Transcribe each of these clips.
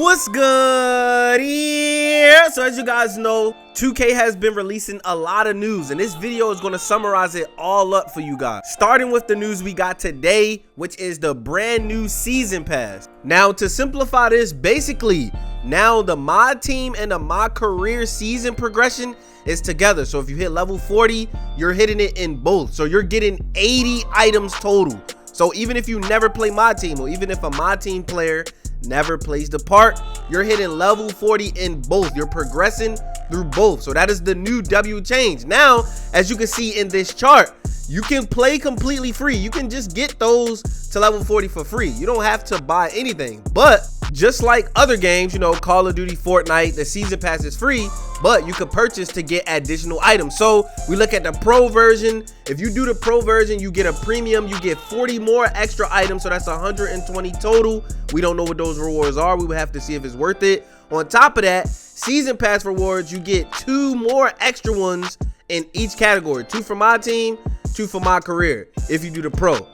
What's good here? So as you guys know, 2K has been releasing a lot of news, and this video is going to summarize it all up for you guys. Starting with the news we got today, which is the brand new season pass. Now to simplify this, basically now the mod team and the mod career season progression is together. So if you hit level 40, you're hitting it in both. So you're getting 80 items total. So even if you never play mod team, or even if a mod team player never plays the part, you're hitting level 40 in both. You're progressing through both. So that is the new W change. Now, as you can see in this chart, you can play completely free. You can just get those to level 40 for free. You don't have to buy anything. But just like other games, you know, Call of Duty, Fortnite, the season pass is free, but you could purchase to get additional items. So we look at the pro version. If you do the pro version, you get a premium, you get 40 more extra items. So that's 120 total. We don't know what those rewards are. We would have to see if it's worth it. On top of that, season pass rewards, you get 2 more extra ones in each category. 2 for my team, 2 for my career if you do the pro.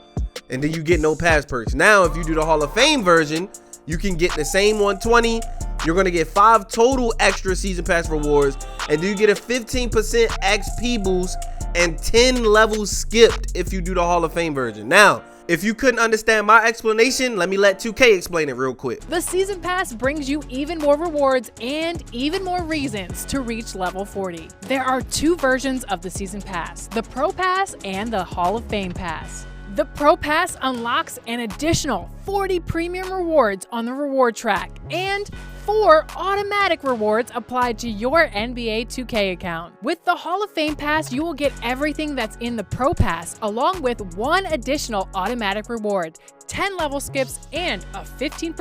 And then you get no pass perks. Now, if you do the Hall of Fame version, you can get the same 120. You're going to get 5 total extra season pass rewards, and you get a 15% XP boost and 10 levels skipped if you do the Hall of Fame version. Now, if you couldn't understand my explanation, let me let 2K explain it real quick. The season pass brings you even more rewards and even more reasons to reach level 40. There are 2 versions of the season pass, the Pro Pass and the Hall of Fame Pass. The Pro Pass unlocks an additional 40 premium rewards on the reward track and 4 automatic rewards applied to your NBA2K account. With the Hall of Fame Pass, you will get everything that's in the Pro Pass, along with 1 additional automatic reward, 10 level skips, and a 15%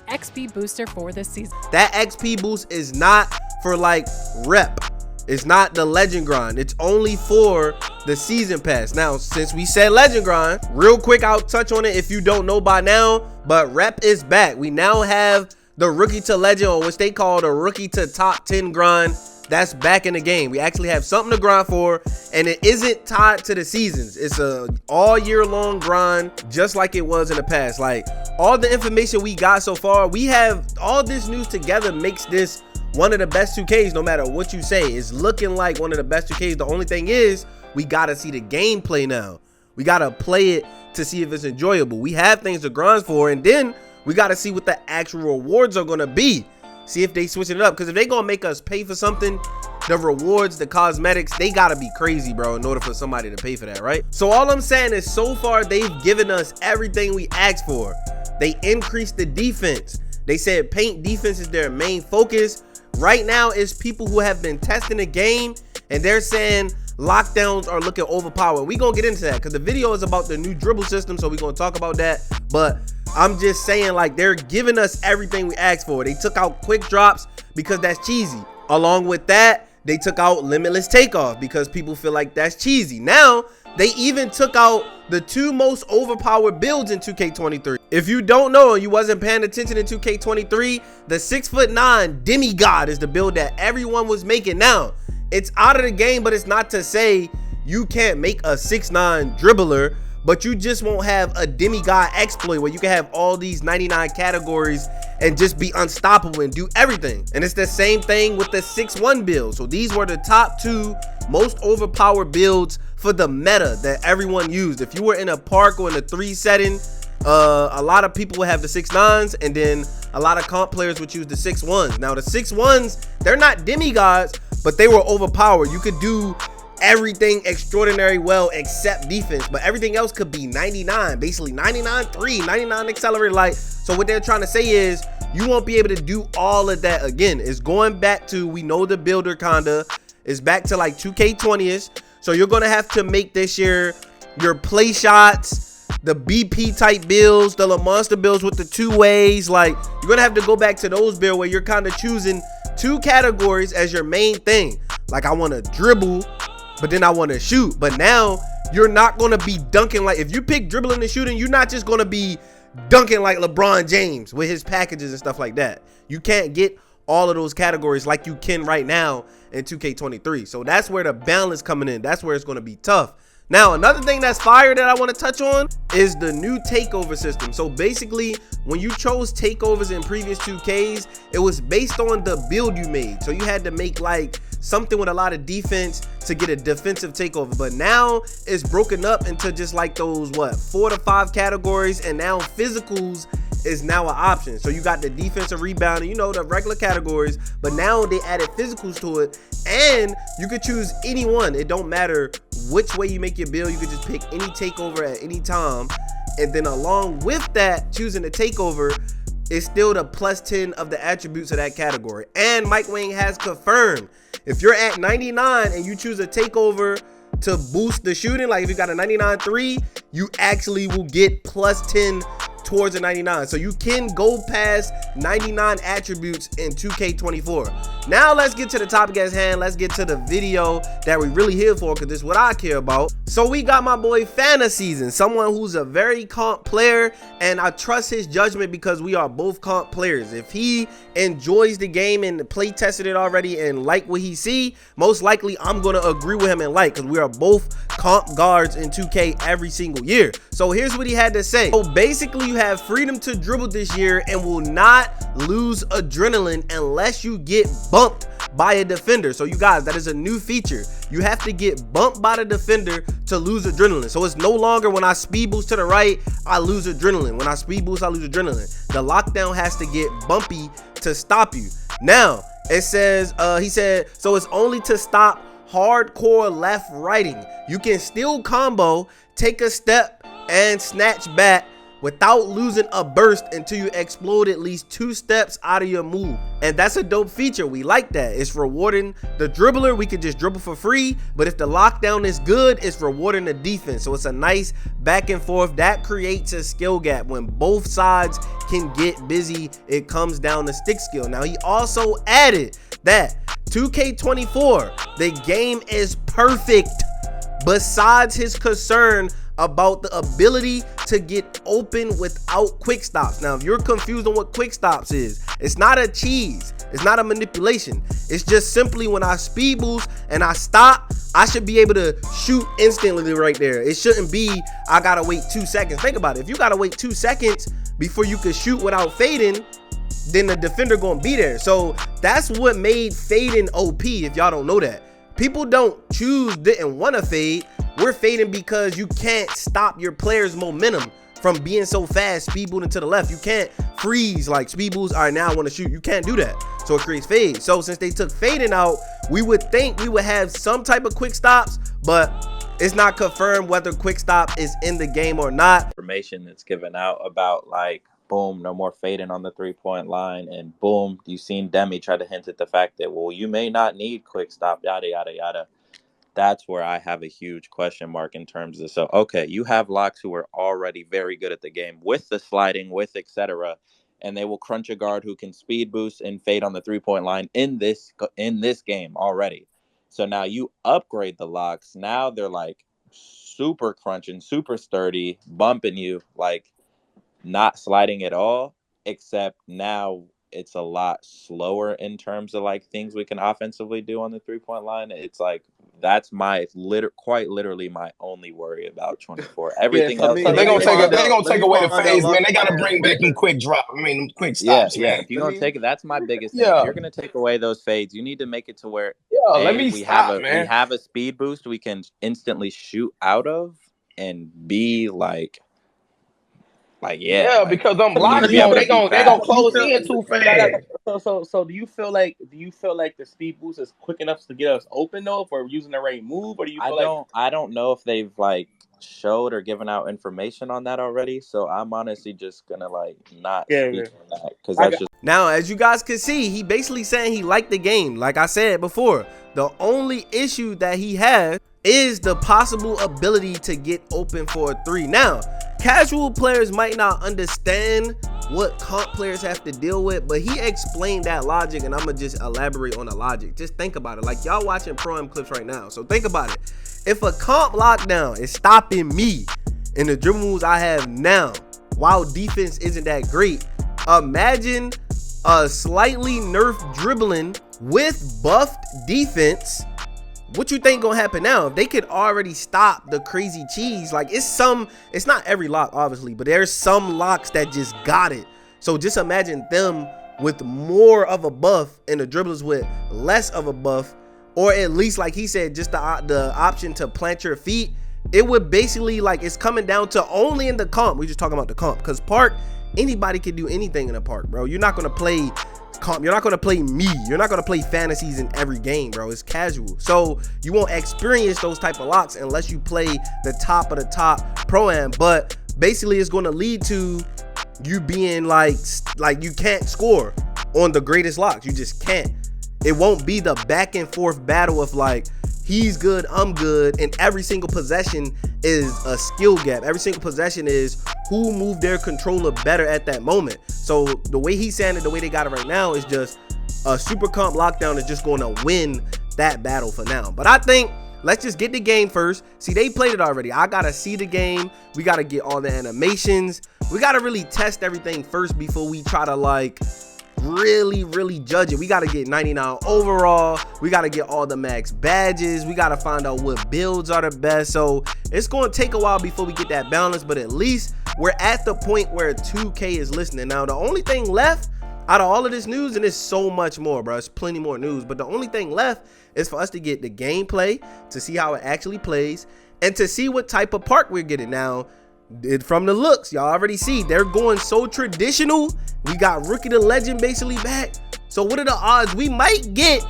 XP booster for this season. That XP boost is not for like rep. It's not the legend grind. It's only for the season pass. Now, since we said legend grind, real quick, I'll touch on it if you don't know by now, but rep is back. We now have the rookie to legend, or what they call the rookie to top 10 grind. That's back in the game. We actually have something to grind for, and it isn't tied to the seasons. It's a all year long grind, just like it was in the past. Like, all the information we got so far, we have all this news together makes this one of the best 2Ks, no matter what you say. It's looking like one of the best 2Ks. The only thing is, we gotta see the gameplay now. We gotta play it to see if it's enjoyable. We have things to grind for, and then we gotta see what the actual rewards are gonna be. See if they switch it up, because if they gonna make us pay for something, the rewards, the cosmetics, they gotta be crazy, bro, in order for somebody to pay for that, right? So all I'm saying is, so far they've given us everything we asked for. They increased the defense. They said paint defense is their main focus. Right now, it's people who have been testing the game, and they're saying lockdowns are looking overpowered. We gonna get into that because the video is about the new dribble system, so we're gonna talk about that. But I'm just saying, like, they're giving us everything we asked for. They took out quick drops because that's cheesy. Along with that, they took out limitless takeoff because people feel like that's cheesy. Now they even took out the 2 most overpowered builds in 2K23. If you don't know, you wasn't paying attention in 2K23, the 6'9" demigod is the build that everyone was making. Now it's out of the game, but it's not to say you can't make a 6'9" dribbler, but you just won't have a demigod exploit where you can have all these 99 categories and just be unstoppable and do everything. And it's the same thing with the 6'1" build. So these were the top 2 most overpowered builds for the meta that everyone used. If you were in a park or in a 3 setting, a lot of people would have the 6'9s, and then a lot of comp players would use the 6'1s. Now the 6'1s, they're not demigods, but they were overpowered. You could do everything extraordinary well except defense, but everything else could be 99, basically 99 3, 99 accelerated light. So what they're trying to say is, you won't be able to do all of that again. It's going back to, we know the builder kinda, it's back to like 2K20ish. So you're gonna have to make this your play shots, the BP type builds, the LaMonsta builds with the 2 ways. Like, you're gonna have to go back to those builds where you're kind of choosing 2 categories as your main thing. Like, I want to dribble, but then I want to shoot. But now you're not going to be dunking. Like, if you pick dribbling and shooting, you're not just going to be dunking like LeBron James with his packages and stuff like that. You can't get all of those categories like you can right now in 2K23. So that's where the balance coming in. That's where it's going to be tough. Now, another thing that's fire that I want to touch on is the new takeover system. So basically, when you chose takeovers in previous 2Ks, it was based on the build you made. So you had to make like something with a lot of defense to get a defensive takeover. But now it's broken up into just like those, 4 to 5 categories, and now physicals is now an option. So you got the defensive rebounding, you know, the regular categories, but now they added physicals to it, and you could choose any one. It don't matter which way you make your build, you could just pick any takeover at any time. And then along with that, choosing the takeover is still the plus 10 of the attributes of that category. And Mike Wang has confirmed, if you're at 99 and you choose a takeover to boost the shooting, like if you got a 99-3, you actually will get plus 10 towards a 99. So you can go past 99 attributes in 2K24. Now let's get to the topic at hand. Let's get to the video that we really here for, because this is what I care about. So we got my boy Fantaseason, someone who's a very comp player, and I trust his judgment because we are both comp players. If he enjoys the game and play tested it already and like what he see, most likely I'm gonna agree with him and like, because we are both comp guards in 2K every single year. So here's what he had to say. So basically, you have freedom to dribble this year and will not lose adrenaline unless you get bumped by a defender. So you guys, that is a new feature. You have to get bumped by the defender to lose adrenaline. So it's no longer when I speed boost to the right, I lose adrenaline. When I speed boost, I lose adrenaline. The lockdown has to get bumpy to stop you. Now, it says, he said, so it's only to stop hardcore left righting. You can still combo, take a step, and snatch back without losing a burst until you explode at least 2 steps out of your move. And that's a dope feature. We like that. It's rewarding the dribbler. We could just dribble for free, but if the lockdown is good, it's rewarding the defense. So it's a nice back and forth that creates a skill gap. When both sides can get busy, it comes down to stick skill. Now, he also added that 2K24, the game is perfect besides his concern about the ability to get open without quick stops. Now, if you're confused on what quick stops is, it's not a cheese, it's not a manipulation. It's just simply when I speed boost and I stop, I should be able to shoot instantly right there. It shouldn't be I gotta wait 2 seconds. Think about it. If you gotta wait 2 seconds before you can shoot without fading, then the defender gonna be there. So that's what made fading OP, if y'all don't know that. People don't choose, didn't want to fade. We're fading because you can't stop your player's momentum from being so fast, speed booting to the left. You can't freeze like speed boost. All right, now I want to shoot. You can't do that. So it creates fade. So since they took fading out, we would think we would have some type of quick stops, but it's not confirmed whether quick stop is in the game or not. Information that's given out about like, boom, no more fading on the 3-point line, and boom, you've seen Demi try to hint at the fact that, well, you may not need quick stop, yada, yada, yada. That's where I have a huge question mark in terms of, so, okay, you have locks who are already very good at the game with the sliding, with etc., and they will crunch a guard who can speed boost and fade on the 3-point line in this game already. So now you upgrade the locks. Now they're like super crunching, super sturdy, bumping you, like not sliding at all, except now it's a lot slower in terms of like things we can offensively do on the 3-point line. It's like, that's my quite literally my only worry about 24. Everything else, they're gonna take away the phase, man. They gotta bring back them quick drop. I mean, them quick stops, man. If you're gonna take it, that's my biggest thing. If you're gonna take away those fades, you need to make it to where we have a speed boost we can instantly shoot out of, and be like because them blocks, they gonna close in too fast. So do you feel like the speed boost is quick enough to get us open though, if we're using the right move, or do you feel I don't know if they've like showed or given out information on that already, so I'm honestly just gonna like not speak on that, because that's just. Now, as you guys can see, he basically saying he liked the game. Like I said before, the only issue that he has is the possible ability to get open for a 3. Now, casual players might not understand what comp players have to deal with, but he explained that logic, and I'm gonna just elaborate on the logic. Just think about it. Like, y'all watching Pro-Am clips right now, so think about it. If a comp lockdown is stopping me in the dribble moves I have now, while defense isn't that great, imagine a slightly nerfed dribbling with buffed defense what you think gonna happen now? If they could already stop the crazy cheese, like it's not every lock obviously, but there's some locks that just got it. So just imagine them with more of a buff and the dribblers with less of a buff, or at least like he said, just the option to plant your feet. It would basically, like, it's coming down to only in the comp. We just talking about the comp, because park, anybody can do anything in a park, bro. You're not gonna play comp, you're not gonna play me, you're not gonna play fantasies in every game, bro. It's casual, so you won't experience those type of locks unless you play the top of the top pro-am. But basically it's going to lead to you being like you can't score on the greatest locks. You just can't. It won't be the back and forth battle of like, he's good, I'm good, and every single possession is a skill gap. Every single possession is who moved their controller better at that moment. So the way he's saying it, the way they got it right now, is just a super comp lockdown is just going to win that battle for now. But I think let's just get the game first. See, they played it already. I gotta see the game. We gotta get all the animations. We gotta really test everything first before we try to like really judge it. We got to get 99 overall. We got to get all the max badges. We got to find out what builds are the best. So it's going to take a while before we get that balance, but at least we're at the point where 2K is listening. Now the only thing left out of all of this news, and there's so much more, bro, it's plenty more news, but the only thing left is for us to get the gameplay, to see how it actually plays, and to see what type of park we're getting. Now from the looks, y'all already see they're going so traditional. We got rookie to legend basically back. So what are the odds we might get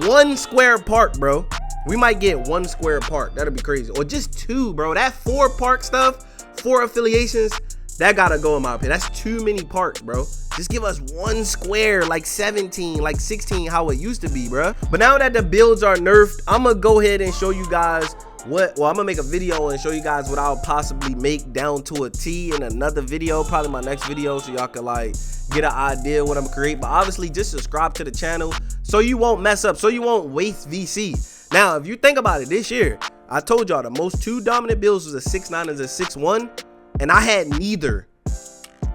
one square park, bro? We might get one square park. That'll be crazy. Or just two, bro. That 4 park stuff, 4 affiliations, that gotta go in my opinion. That's too many parks, bro. Just give us one square, like 17, like 16, how it used to be, bro. But now that the builds are nerfed, I'm gonna go ahead and show you guys I'm gonna make a video and show you guys what I'll possibly make down to a T in another video, probably my next video, so y'all can like get an idea what I'm creating. But obviously just subscribe to the channel so you won't mess up, so you won't waste VC. Now if you think about it, this year I told y'all the most 2 dominant builds was a 6'9" and a 6'1", and I had neither,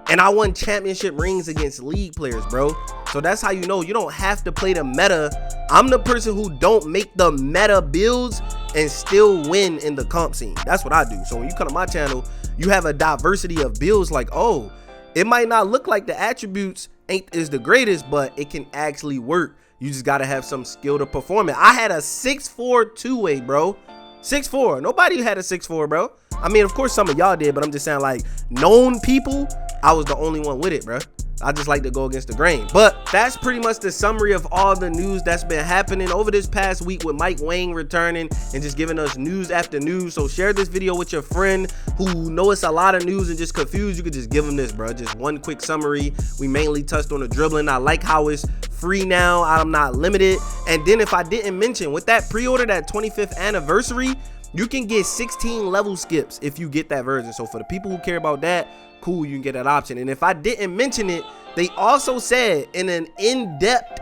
and I won championship rings against league players, bro. So that's how you know you don't have to play the meta. I'm the person who don't make the meta builds and still win in the comp scene. That's what I do. So when you come to my channel, you have a diversity of builds. Like, oh, it might not look like the attributes is the greatest, but it can actually work. You just gotta have some skill to perform it. I had a 6'4" two-way, bro. 6'4". Nobody had a 6'4", bro. I mean, of course some of y'all did, but I'm just saying, like, known people, I was the only one with it, bro. I just like to go against the grain. But that's pretty much the summary of all the news that's been happening over this past week with Mike Wang returning and just giving us news after news. So share this video with your friend who knows a lot of news and just confused. You could just give them this, bro. Just one quick summary. We mainly touched on the dribbling. I like how it's free now. I'm not limited. And then if I didn't mention, with that pre-order, that 25th anniversary, you can get 16 level skips if you get that version. So for the people who care about that, cool, you can get that option. And if I didn't mention it, they also said in an in-depth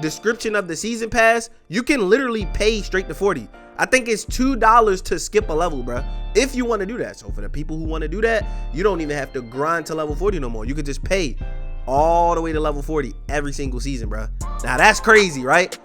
description of the season pass, you can literally pay straight to 40. I think it's $2 to skip a level, bro, if you want to do that. So for the people who want to do that, you don't even have to grind to level 40 no more. You could just pay all the way to level 40 every single season, bro. Now that's crazy, right?